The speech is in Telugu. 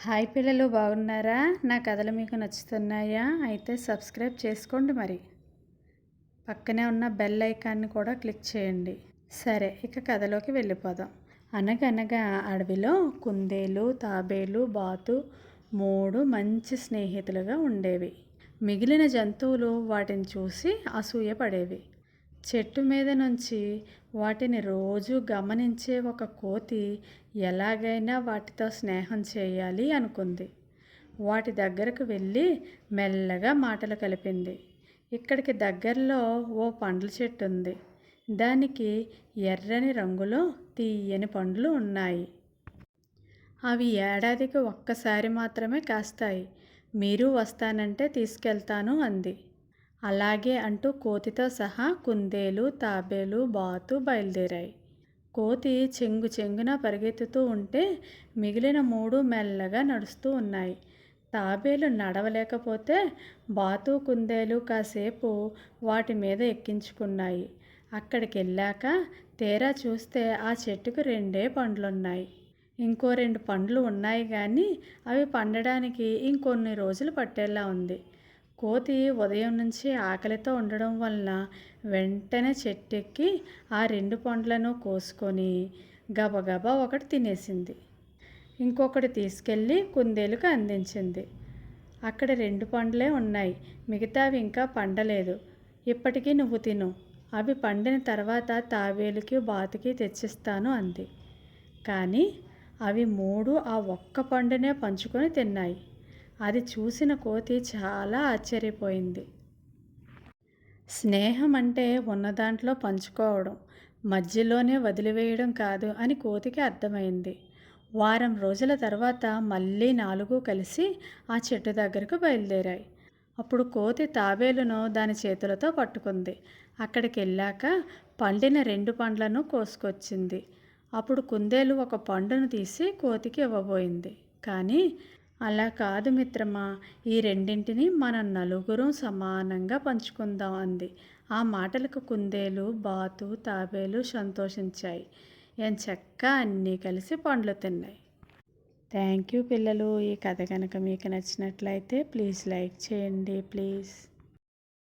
హాయ్ పిల్లలు, బాగున్నారా? నా కథలు మీకు నచ్చుతున్నాయా? అయితే సబ్స్క్రైబ్ చేసుకోండి. మరి పక్కనే ఉన్న బెల్ ఐకాన్ని కూడా క్లిక్ చేయండి. సరే, ఇక కథలోకి వెళ్ళిపోదాం. అనగనగా అడవిలో కుందేలు, తాబేలు, బాతు 3 మంచి స్నేహితులుగా ఉండేవి. మిగిలిన జంతువులు వాటిని చూసి అసూయపడేవి. చెట్టు మీద నుంచి వాటిని రోజు గమనించే ఒక కోతి ఎలాగైనా వాటితో స్నేహం చేయాలి అనుకుంది. వాటి దగ్గరకు వెళ్ళి మెల్లగా మాటలు కలిపింది. ఇక్కడికి దగ్గరలో ఓ పండ్ల చెట్టు ఉంది. దానికి ఎర్రని రంగులో తీయని పండ్లు ఉన్నాయి. అవి ఏడాదికి ఒక్కసారి మాత్రమే కాస్తాయి. మీరు వస్తానంటే తీసుకెళ్తాను అంది. అలాగే అంటూ కోతితో సహా కుందేలు, తాబేలు, బాతు బయలుదేరాయి. కోతి చెంగు చెంగున పరిగెత్తుతూ ఉంటే మిగిలిన 3 మెల్లగా నడుస్తూ ఉన్నాయి. తాబేలు నడవలేకపోతే బాతు, కుందేలు కాసేపు వాటి మీద ఎక్కించుకున్నాయి. అక్కడికి వెళ్ళాక తీరా చూస్తే ఆ చెట్టుకు 2 పండ్లున్నాయి. ఇంకో 2 పండ్లు ఉన్నాయి కానీ అవి పండడానికి ఇంకొన్ని రోజులు పట్టేలా ఉంది. కోతి ఉదయం నుంచి ఆకలితో ఉండడం వలన వెంటనే చెట్టెక్కి ఆ 2 పండ్లను కోసుకొని గబగబా ఒకటి తినేసింది. ఇంకొకటి తీసుకెళ్ళి కుందేలుకు అందించింది. అక్కడ 2 పండ్లే ఉన్నాయి, మిగతావి ఇంకా పండలేదు. ఇప్పటికీ నువ్వు తిను, అవి పండిన తర్వాత తాబేలుకి, బాతుకి తెచ్చిస్తాను అంది. కానీ అవి 3 ఆ ఒక్క పండునే పంచుకొని తిన్నాయి. అది చూసిన కోతి చాలా ఆశ్చర్యపోయింది. స్నేహం అంటే ఉన్నదాంట్లో పంచుకోవడం, మధ్యలోనే వదిలివేయడం కాదు అని కోతికి అర్థమైంది. వారం రోజుల తర్వాత మళ్ళీ 4 కలిసి ఆ చెట్టు దగ్గరకు బయలుదేరాయి. అప్పుడు కోతి తాబేలును దాని చేతులతో పట్టుకుంది. అక్కడికి వెళ్ళాక పండిన 2 పండ్లను కోసుకొచ్చింది. అప్పుడు కుందేలు ఒక పండును తీసి కోతికి ఇవ్వబోయింది. కానీ అలా కాదు మిత్రమా, ఈ రెండింటిని మనం నలుగురం సమానంగా పంచుకుందాం అంది. ఆ మాటలకు కుందేలు, బాతు, తాబేలు సంతోషించాయి. ఎంచక్కా అన్నీ కలిసి పండ్లు తిన్నాయి. థ్యాంక్ యూ పిల్లలు. ఈ కథ కనుక మీకు నచ్చినట్లయితే ప్లీజ్ లైక్ చేయండి ప్లీజ్.